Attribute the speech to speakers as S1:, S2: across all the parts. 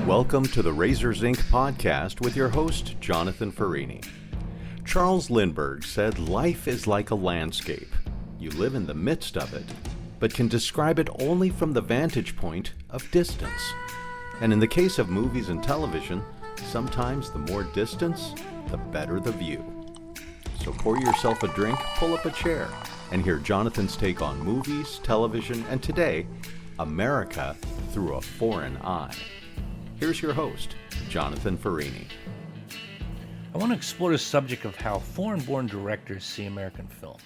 S1: Welcome to the Razors Inc. podcast with your host, Jonathan Farini. Charles Lindbergh said life is like a landscape. You live in the midst of it, but can describe it only from the vantage point of distance. And in the case of movies and television, sometimes the more distance, the better the view. So pour yourself a drink, pull up a chair, and hear Jonathan's take on movies, television, and today, America through a foreign eye. Here's your host, Jonathan Farini.
S2: I want to explore the subject of how foreign-born directors see American film.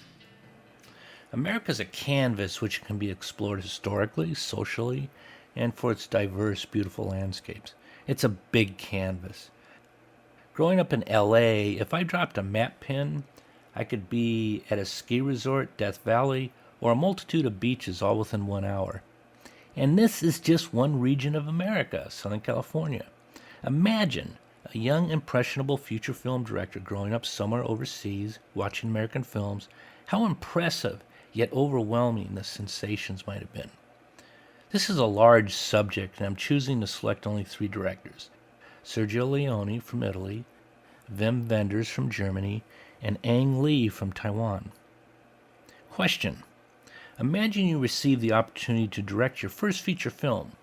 S2: America is a canvas which can be explored historically, socially, and for its diverse, beautiful landscapes. It's a big canvas. Growing up in LA, if I dropped a map pin, I could be at a ski resort, Death Valley, or a multitude of beaches all within 1 hour. And this is just one region of America, Southern California. Imagine a young, impressionable future film director growing up somewhere overseas, watching American films, how impressive yet overwhelming the sensations might have been. This is a large subject, and I'm choosing to select only 3 directors: Sergio Leone from Italy, Wim Wenders from Germany, and Ang Lee from Taiwan. Question: imagine you receive the opportunity to direct your first feature film,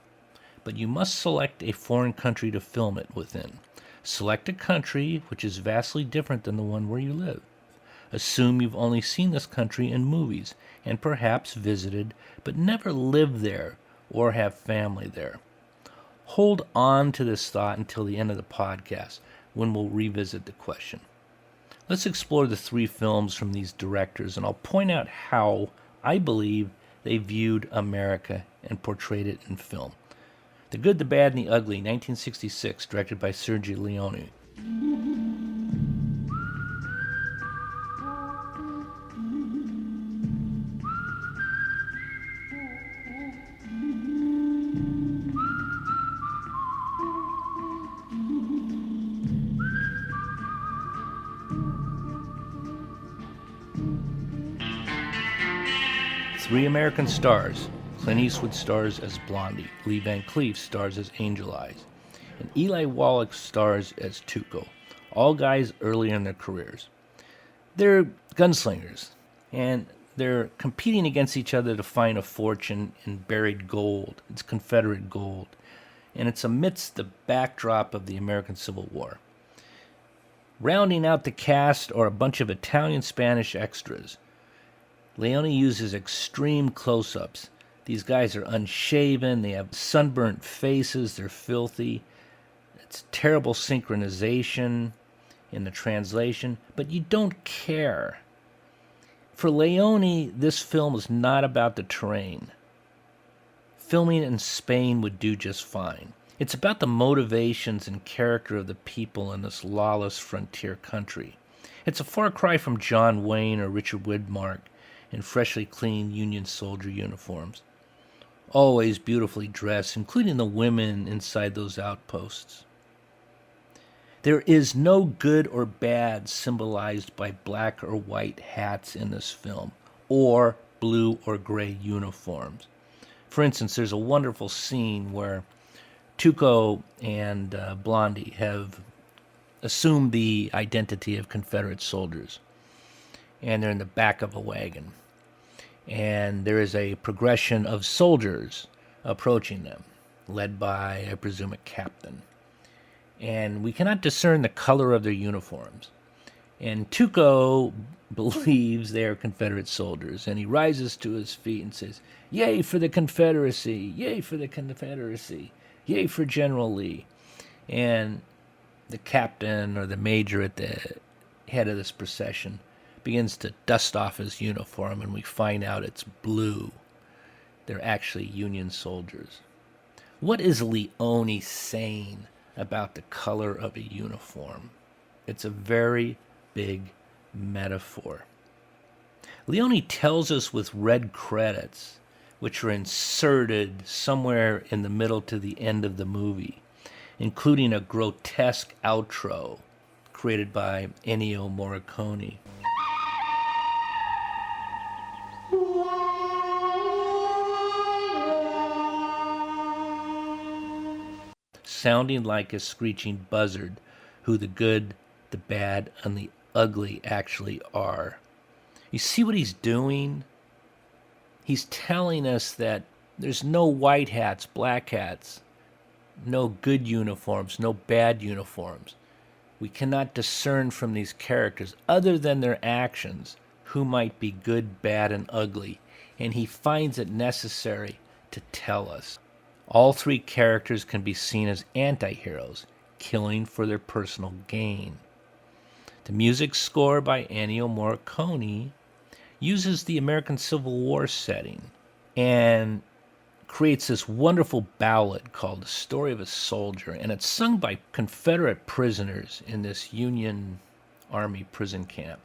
S2: but you must select a foreign country to film it within. Select a country which is vastly different than the one where you live. Assume you've only seen this country in movies and perhaps visited, but never lived there or have family there. Hold on to this thought until the end of the podcast, when we'll revisit the question. Let's explore the 3 films from these directors, and I'll point out how I believe they viewed America and portrayed it in film. The Good, the Bad, and the Ugly, 1966, directed by Sergio Leone. Three American stars. Clint Eastwood stars as Blondie, Lee Van Cleef stars as Angel Eyes, and Eli Wallach stars as Tuco, all guys early in their careers. They're gunslingers, and they're competing against each other to find a fortune in buried gold. It's Confederate gold, and it's amidst the backdrop of the American Civil War. Rounding out the cast are a bunch of Italian-Spanish extras. Leone uses extreme close-ups. These guys are unshaven, they have sunburnt faces, they're filthy. It's terrible synchronization in the translation, but you don't care. For Leone, this film is not about the terrain. Filming in Spain would do just fine. It's about the motivations and character of the people in this lawless frontier country. It's a far cry from John Wayne or Richard Widmark in freshly cleaned Union soldier uniforms. Always beautifully dressed, including the women inside those outposts. There is no good or bad symbolized by black or white hats in this film, or blue or gray uniforms. For instance, there's a wonderful scene where Tuco and Blondie have assumed the identity of Confederate soldiers, and they're in the back of a wagon. And there is a progression of soldiers approaching them, led by, I presume, a captain. And we cannot discern the color of their uniforms. And Tuco believes they are Confederate soldiers, and he rises to his feet and says, "Yay for the Confederacy! Yay for the Confederacy! Yay for General Lee!" And the captain or the major at the head of this procession begins to dust off his uniform, and we find out it's blue. They're actually Union soldiers. What is Leone saying about the color of a uniform? It's a very big metaphor. Leone tells us with red credits, which are inserted somewhere in the middle to the end of the movie, including a grotesque outro created by Ennio Morricone. sounding like a screeching buzzard, who the good, the bad, and the ugly actually are. You see what he's doing? He's telling us that there's no white hats, black hats, no good uniforms, no bad uniforms. We cannot discern from these characters, other than their actions, who might be good, bad, and ugly, and he finds it necessary to tell us. All three characters can be seen as anti-heroes, killing for their personal gain. The music score by Ennio Morricone uses the American Civil War setting and creates this wonderful ballad called The Story of a Soldier, and it's sung by Confederate prisoners in this Union Army prison camp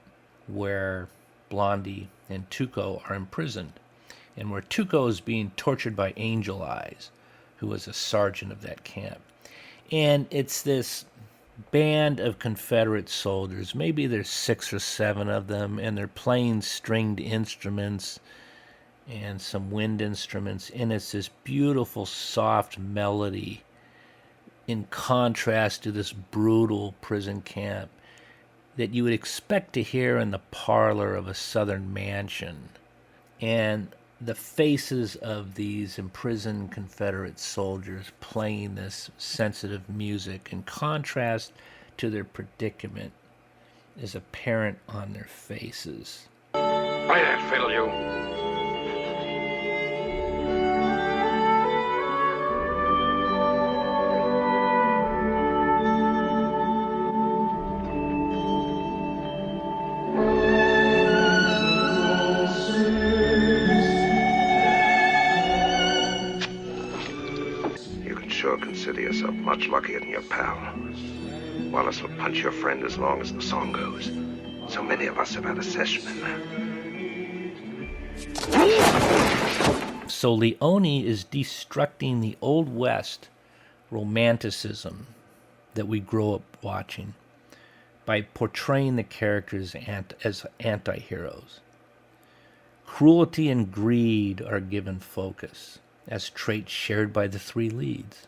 S2: where Blondie and Tuco are imprisoned, and where Tuco is being tortured by Angel Eyes, who was a sergeant of that camp. And it's this band of Confederate soldiers, maybe there's 6 or 7 of them, and they're playing stringed instruments and some wind instruments, and it's this beautiful soft melody in contrast to this brutal prison camp that you would expect to hear in the parlor of a southern mansion. And the faces of these imprisoned Confederate soldiers playing this sensitive music in contrast to their predicament is apparent on their faces.
S3: Play that fiddle, you. Consider yourself much luckier than your pal. Wallace will punch your friend as long as the song goes. So many of us have had a session in there.
S2: So Leone is destructing the Old West romanticism that we grow up watching by portraying the characters as anti-heroes. Cruelty and greed are given focus as traits shared by the three leads.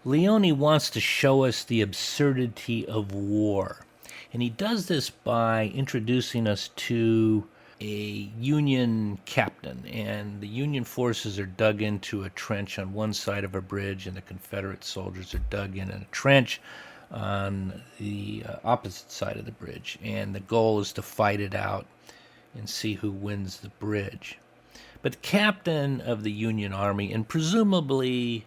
S2: Leone wants to show us the absurdity of war, and he does this by introducing us to a Union captain, and the Union forces are dug into a trench on one side of a bridge, and the Confederate soldiers are dug in a trench on the opposite side of the bridge, and the goal is to fight it out and see who wins the bridge. But the captain of the Union Army, and presumably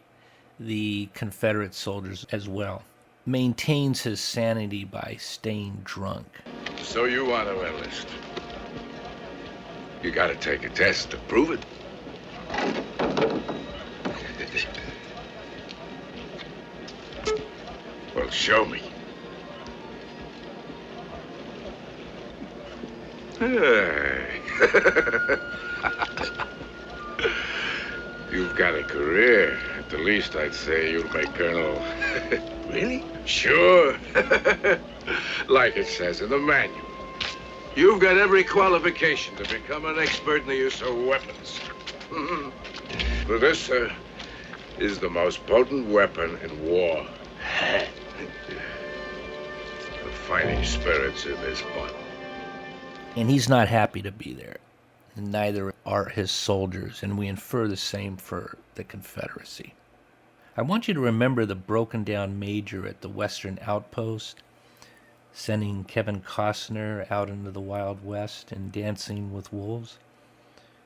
S2: the Confederate soldiers as well, maintains his sanity by staying drunk.
S3: So you want to enlist? You got to take a test to prove it. Well, show me. Hey. You've got a career. At the least, I'd say you'll make colonel. Really? Sure. Like it says in the manual. You've got every qualification to become an expert in the use of weapons. For this, sir, is the most potent weapon in war. The fighting spirits in this bottle.
S2: And he's not happy to be there. And neither are his soldiers, and we infer the same for the Confederacy. I want you to remember the broken-down major at the Western Outpost, sending Kevin Costner out into the Wild West and Dancing with Wolves.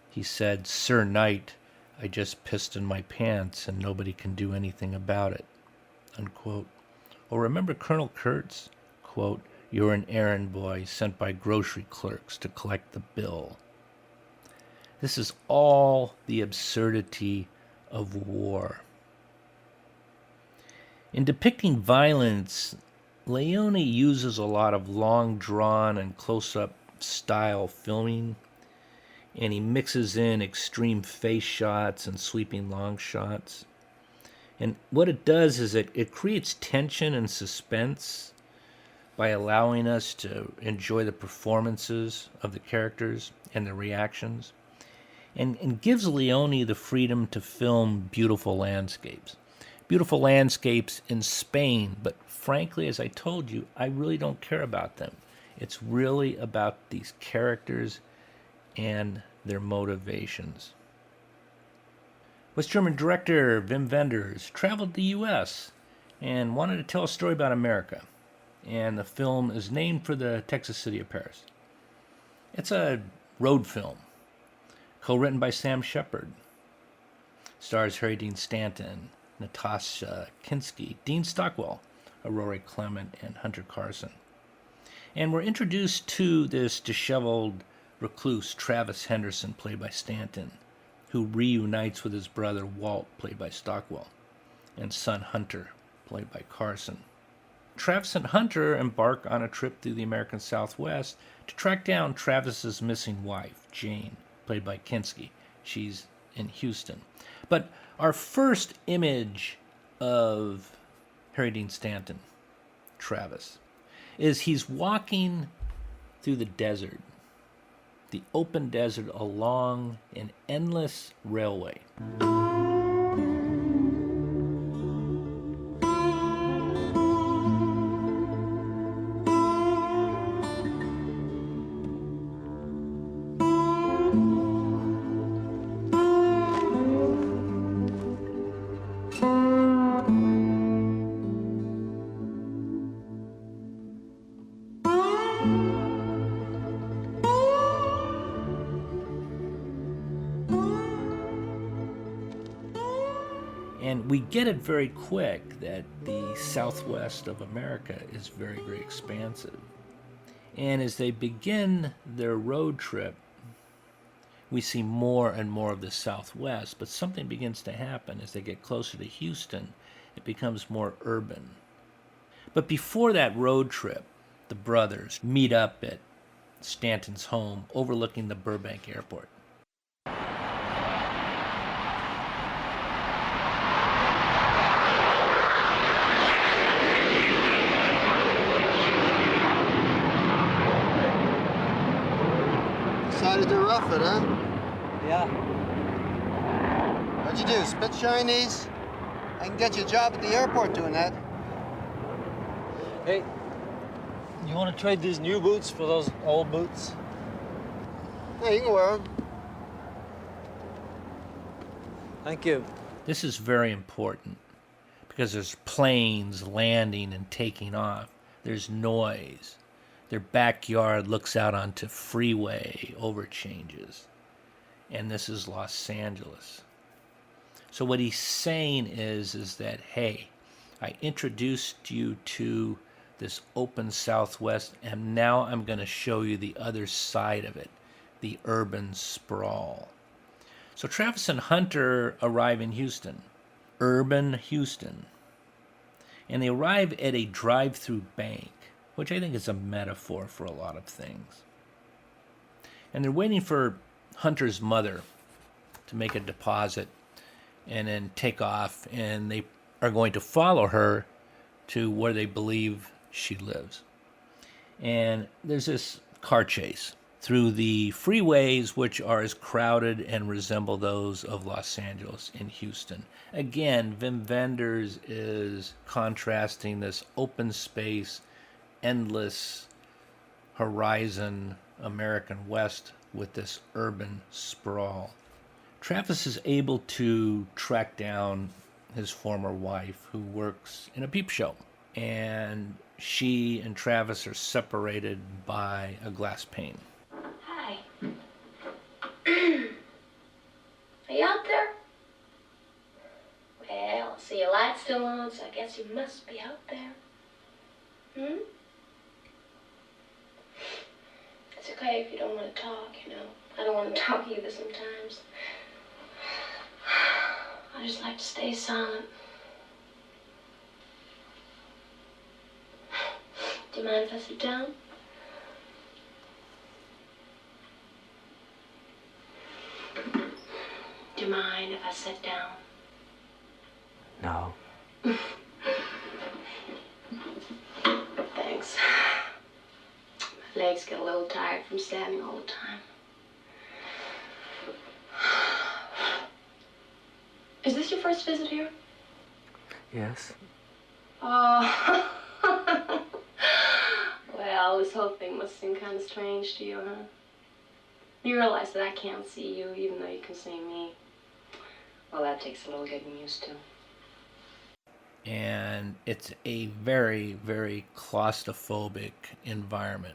S2: He said, "Sir Knight, I just pissed in my pants and nobody can do anything about it," unquote. Or remember Colonel Kurtz, quote, "You're an errand boy sent by grocery clerks to collect the bill." This is all the absurdity of war. In depicting violence, Leone uses a lot of long-drawn and close-up style filming, and he mixes in extreme face shots and sweeping long shots. And what it does is it creates tension and suspense by allowing us to enjoy the performances of the characters and their reactions, and gives Leone the freedom to film beautiful landscapes. beautiful landscapes in Spain, but frankly, as I told you, I really don't care about them. It's really about these characters and their motivations. West German director Wim Wenders traveled the U.S. and wanted to tell a story about America, and the film is named for the Texas city of Paris. It's a road film, co-written by Sam Shepard. Stars Harry Dean Stanton, Natasha Kinski, Dean Stockwell, Aurora Clement, and Hunter Carson. And we're introduced to this disheveled recluse, Travis Henderson, played by Stanton, who reunites with his brother Walt, played by Stockwell, and son Hunter, played by Carson. Travis and Hunter embark on a trip through the American Southwest to track down Travis's missing wife, Jane, played by Kinski. She's in Houston. But our first image of Harry Dean Stanton, Travis, is he's walking through the desert, the open desert along an endless railway. And we get it very quick that the southwest of America is very, very expansive. And as they begin their road trip, we see more and more of the southwest, but something begins to happen as they get closer to Houston. It becomes more urban. But before that road trip, the brothers meet up at Stanton's home overlooking the Burbank Airport.
S4: Decided to rough it, huh?
S5: Yeah.
S4: What'd you do, spit Chinese? I can get you a job at the airport doing that.
S5: Hey, you want to trade these new boots for those old boots?
S4: Hey, you can wear them.
S5: Thank you.
S2: This is very important because there's planes landing and taking off. There's noise. Their backyard looks out onto freeway overchanges. And this is Los Angeles. So what he's saying is that, hey, I introduced you to this open Southwest, and now I'm going to show you the other side of it, the urban sprawl. So Travis and Hunter arrive in Houston, urban Houston. And they arrive at a drive-through bank, which I think is a metaphor for a lot of things. And they're waiting for Hunter's mother to make a deposit and then take off, and they are going to follow her to where they believe she lives. And there's this car chase through the freeways, which are as crowded and resemble those of Los Angeles and Houston. Again, Wim Wenders is contrasting this open space, endless horizon American West with this urban sprawl. Travis is able to track down his former wife, who works in a peep show, and she and Travis are separated by a glass pane.
S6: Hi. Are you out there? Well, I see your light's still on, so I guess you must be out there. It's okay if you don't want to talk, you know. I don't want to talk either sometimes. I just like to stay silent. Do you mind if I sit down? Do you mind if I sit down?
S5: No.
S6: Thanks. My legs get a little tired from standing all the time. Is this your first visit here?
S7: Yes.
S6: Oh. Well, this whole thing must seem kind of strange to you, huh? You realize that I can't see you, even though you can see me. Well, that takes a little getting used to.
S2: And it's a very, very claustrophobic environment.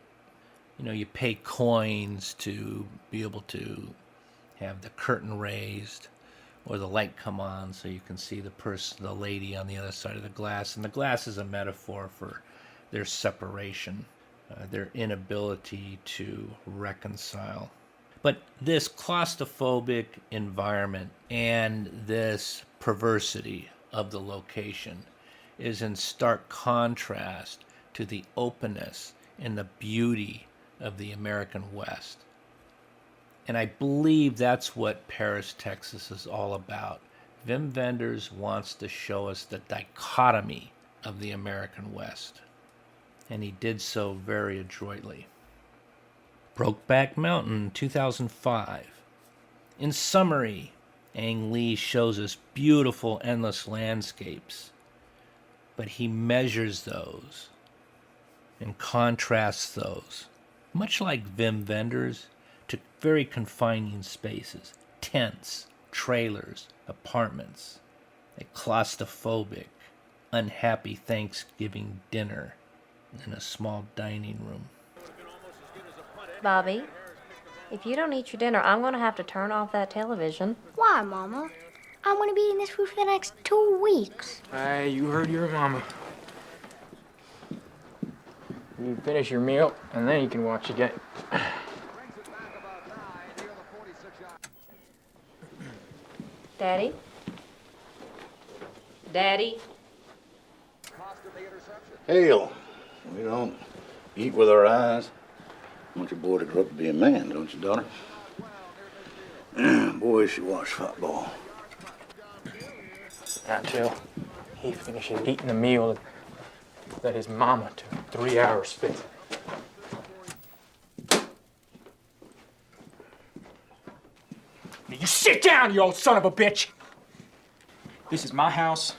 S2: You know, you pay coins to be able to have the curtain raised or the light come on so you can see the person, the lady on the other side of the glass. And the glass is a metaphor for their separation, their inability to reconcile. But this claustrophobic environment and this perversity of the location is in stark contrast to the openness and the beauty of the American West. And I believe that's what Paris, Texas is all about. Wim Wenders wants to show us the dichotomy of the American West. And he did so very adroitly. Brokeback Mountain, 2005. In summary, Ang Lee shows us beautiful, endless landscapes, but he measures those and contrasts those, much like Wim Wenders, to very confining spaces, tents, trailers, apartments, a claustrophobic, unhappy Thanksgiving dinner in a small dining room.
S8: Bobby, if you don't eat your dinner, I'm going to have to turn off that television.
S9: Why, Mama? I'm going to be eating this food for the next 2 weeks.
S7: Hey, you heard your mama. You finish your meal, and then you can watch again.
S8: Daddy? Daddy?
S10: Hell, we don't eat with our eyes. I want your boy to grow up to be a man, don't you, daughter? Boy, she watch football.
S7: Not till he finishes eating the meal that his mama took 3 hours fixing. Now you sit down, you old son of a bitch! This is my house,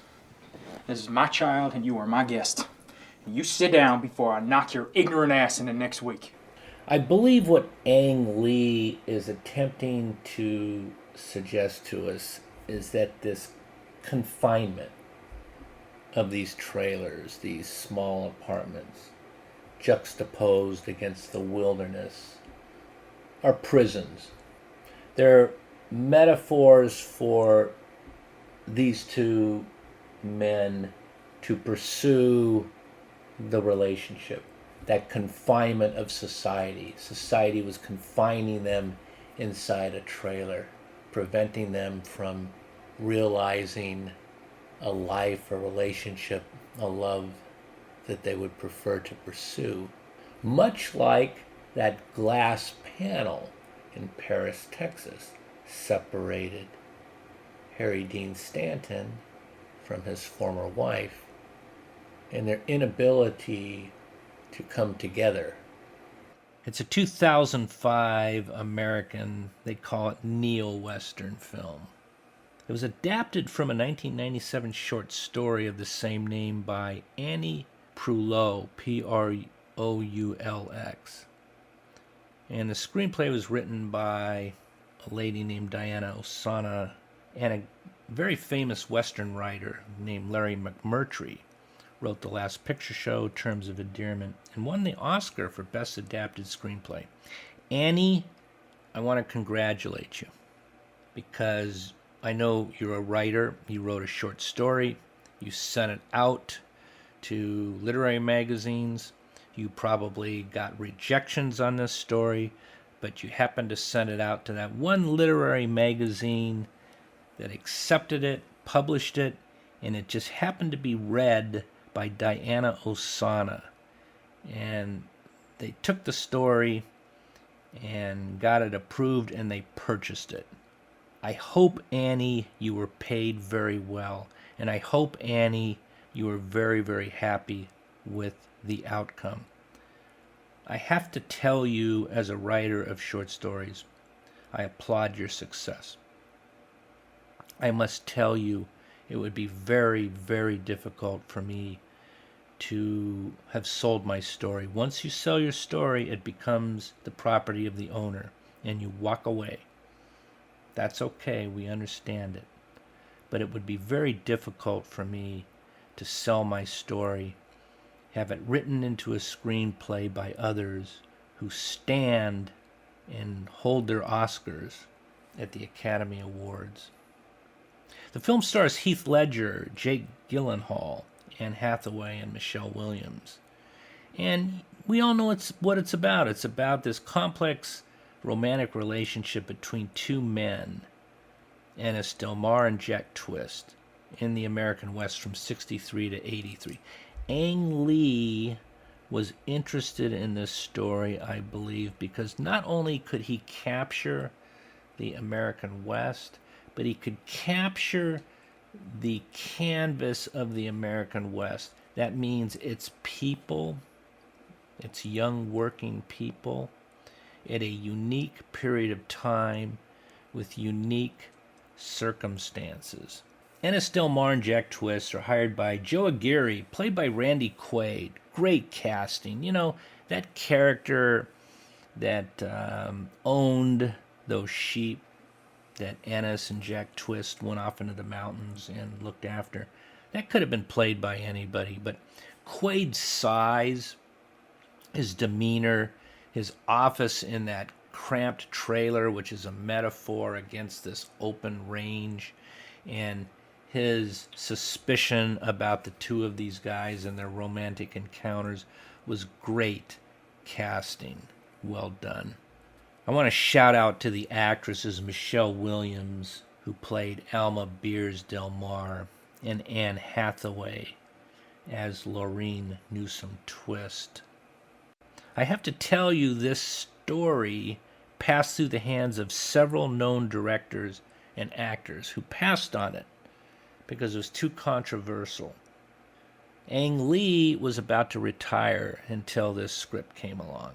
S7: this is my child, and you are my guest. And you sit down before I knock your ignorant ass into next week.
S2: I believe what Ang Lee is attempting to suggest to us is that this confinement of these trailers, these small apartments, juxtaposed against the wilderness, are prisons. They're metaphors for these two men to pursue the relationship, that confinement of society. Society was confining them inside a trailer, preventing them from realizing a life, a relationship, a love that they would prefer to pursue. Much like that glass panel in Paris, Texas, separated Harry Dean Stanton from his former wife, and their inability to come together. It's a 2005 American, they call it neo-Western film. It was adapted from a 1997 short story of the same name by Annie Proulx, Proulx. And the screenplay was written by a lady named Diana Ossana and a very famous Western writer named Larry McMurtry. Wrote The Last Picture Show, Terms of Endearment, and won the Oscar for Best Adapted Screenplay. Annie, I want to congratulate you because I know you're a writer. You wrote a short story. You sent it out to literary magazines. You probably got rejections on this story, but you happened to send it out to that one literary magazine that accepted it, published it, and it just happened to be read by Diana Ossana. And they took the story and got it approved and they purchased it. I hope, Annie, you were paid very well. And I hope, Annie, you were very, very happy with the outcome. I have to tell you, as a writer of short stories, I applaud your success. I must tell you, it would be very, very difficult for me to have sold my story. Once you sell your story, it becomes the property of the owner, and you walk away. That's okay, we understand it. But it would be very difficult for me to sell my story, have it written into a screenplay by others who stand and hold their Oscars at the Academy Awards. The film stars Heath Ledger, Jake Gyllenhaal, Anne Hathaway, and Michelle Williams. And we all know what it's about. It's about this complex romantic relationship between two men, Ennis Del Mar and Jack Twist, in the American West from 63 to 83. Ang Lee was interested in this story, I believe, because not only could he capture the American West, but he could capture the canvas of the American West. That means it's people, it's young working people at a unique period of time with unique circumstances. Ennis Del Mar and Jack Twist are hired by Joe Aguirre, played by Randy Quaid. Great casting. You know, that character that owned those sheep that Ennis and Jack Twist went off into the mountains and looked after. That could have been played by anybody, but Quaid's size, his demeanor, his office in that cramped trailer, which is a metaphor against this open range, and his suspicion about the two of these guys and their romantic encounters was great casting. Well done. I want to shout out to the actresses Michelle Williams, who played Alma Beers Del Mar, and Anne Hathaway as Laureen Newsom Twist. I have to tell you, this story passed through the hands of several known directors and actors who passed on it because it was too controversial. Ang Lee was about to retire until this script came along.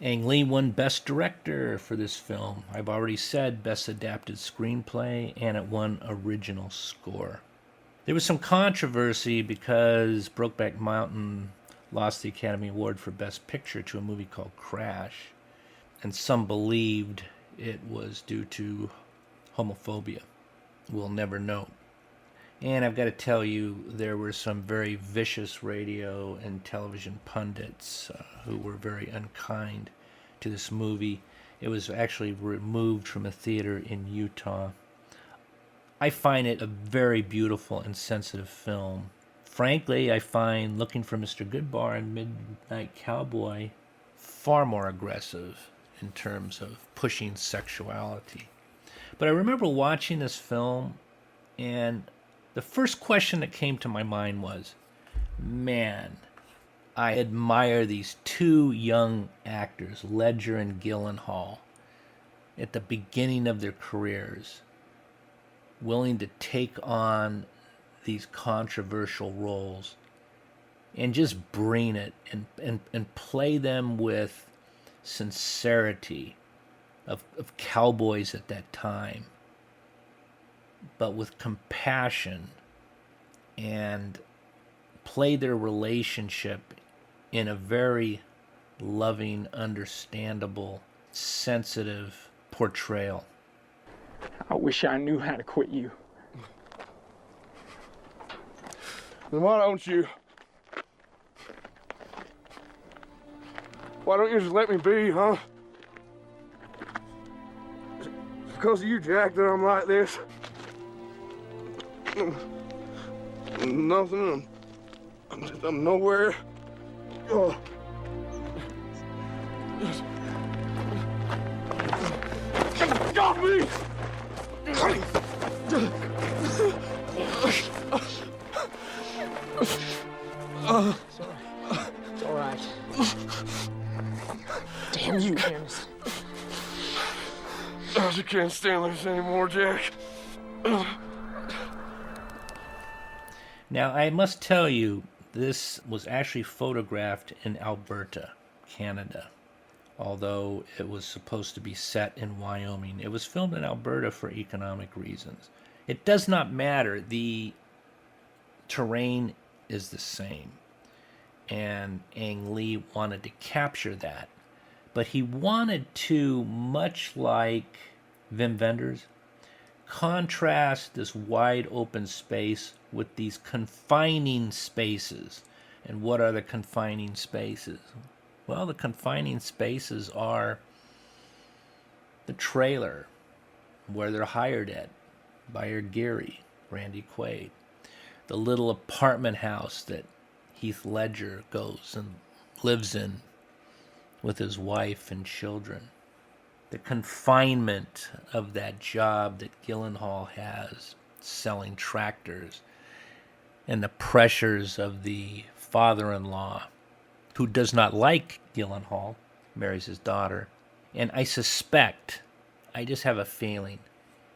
S2: Ang Lee won Best Director for this film. I've already said Best Adapted Screenplay, and it won Original Score. There was some controversy because Brokeback Mountain lost the Academy Award for Best Picture to a movie called Crash, and some believed it was due to homophobia. We'll never know. And I've got to tell you, there were some very vicious radio and television pundits who were very unkind to this movie. It was actually removed from a theater in Utah. I find it a very beautiful and sensitive film. Frankly, I find Looking for Mr. Goodbar and Midnight Cowboy far more aggressive in terms of pushing sexuality. But I remember watching this film, and the first question that came to my mind was, man, I admire these two young actors, Ledger and Gyllenhaal, at the beginning of their careers, willing to take on these controversial roles and just bring it and play them with sincerity of cowboys at that time, but with compassion, and play their relationship in a very loving, understandable, sensitive portrayal.
S7: I wish I knew how to quit you.
S11: Then why don't you just let me be, huh? It's because of you, Jack, that I'm like this. Nothing. I'm nowhere. Oh. Get off me!
S7: It's all right. Damn you, Ennis.
S11: I just can't stand this anymore, Jack.
S2: Now, I must tell you, this was actually photographed in Alberta, Canada, although it was supposed to be set in Wyoming. It was filmed in Alberta for economic reasons. It does not matter. The terrain is the same. And Ang Lee wanted to capture that. But he wanted to, much like Wim Wenders, contrast this wide open space with these confining spaces. And what are the confining spaces? Well, the confining spaces are the trailer where they're hired at by Gary, Randy Quaid. The little apartment house that Heath Ledger goes and lives in with his wife and children. The confinement of that job that Gyllenhaal has, selling tractors, and the pressures of the father-in-law, who does not like Gyllenhaal, marries his daughter. And I suspect, I just have a feeling,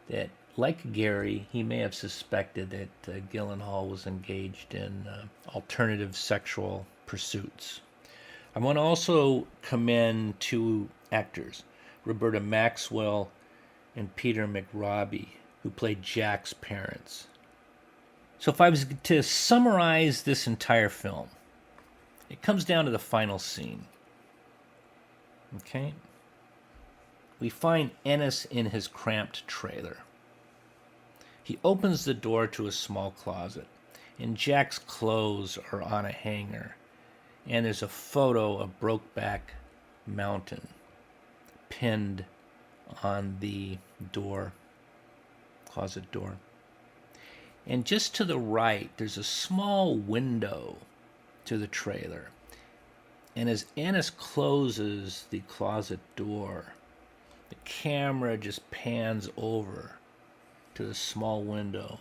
S2: that like Gary, he may have suspected that Gyllenhaal was engaged in alternative sexual pursuits. I want to also commend two actors, Roberta Maxwell and Peter McRobbie, who played Jack's parents. So if I was to summarize this entire film, it comes down to the final scene. Okay? We find Ennis in his cramped trailer. He opens the door to a small closet, and Jack's clothes are on a hanger, and there's a photo of Brokeback Mountain pinned on the door, closet door. And just to the right, there's a small window to the trailer. And as Ennis closes the closet door, the camera just pans over to the small window,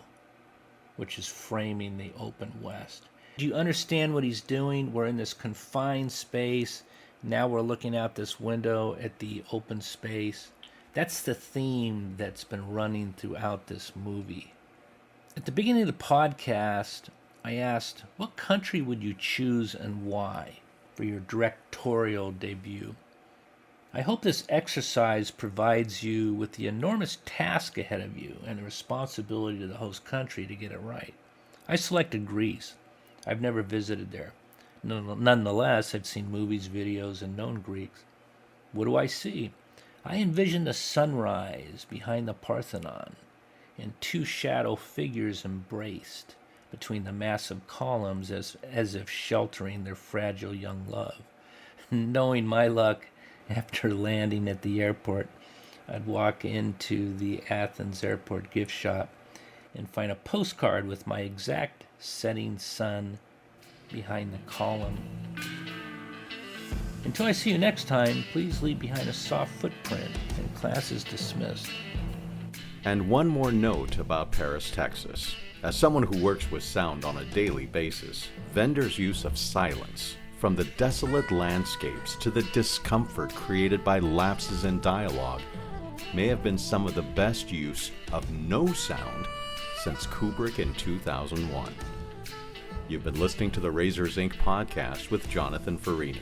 S2: which is framing the open west. Do you understand what he's doing? We're in this confined space. Now we're looking out this window at the open space. That's the theme that's been running throughout this movie. At the beginning of the podcast, I asked, what country would you choose and why for your directorial debut? I hope this exercise provides you with the enormous task ahead of you and the responsibility to the host country to get it right. I selected Greece. I've never visited there. Nonetheless, I've seen movies, videos, and known Greeks. What do I see? I envision the sunrise behind the Parthenon and two shadow figures embraced between the massive columns as if sheltering their fragile young love. Knowing my luck, after landing at the airport, I'd walk into the Athens airport gift shop and find a postcard with my exact setting sun behind the column. Until I see you next time, please leave behind a soft footprint, and class is dismissed.
S1: And one more note about Paris, Texas. As someone who works with sound on a daily basis, Wenders' use of silence, from the desolate landscapes to the discomfort created by lapses in dialogue, may have been some of the best use of no sound since Kubrick in 2001. You've been listening to the Razors Inc. podcast with Jonathan Farini.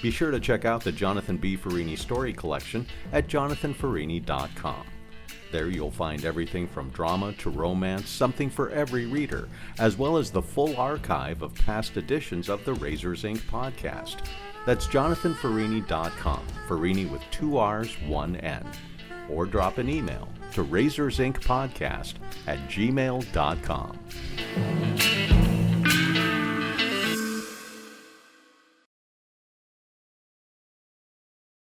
S1: Be sure to check out the Jonathan B. Farini story collection at jonathanfarini.com. There you'll find everything from drama to romance, something for every reader, as well as the full archive of past editions of the Razors Inc. podcast. That's jonathanfarini.com, Farini with 2 R's, 1 N. Or drop an email to razorsincpodcast@gmail.com.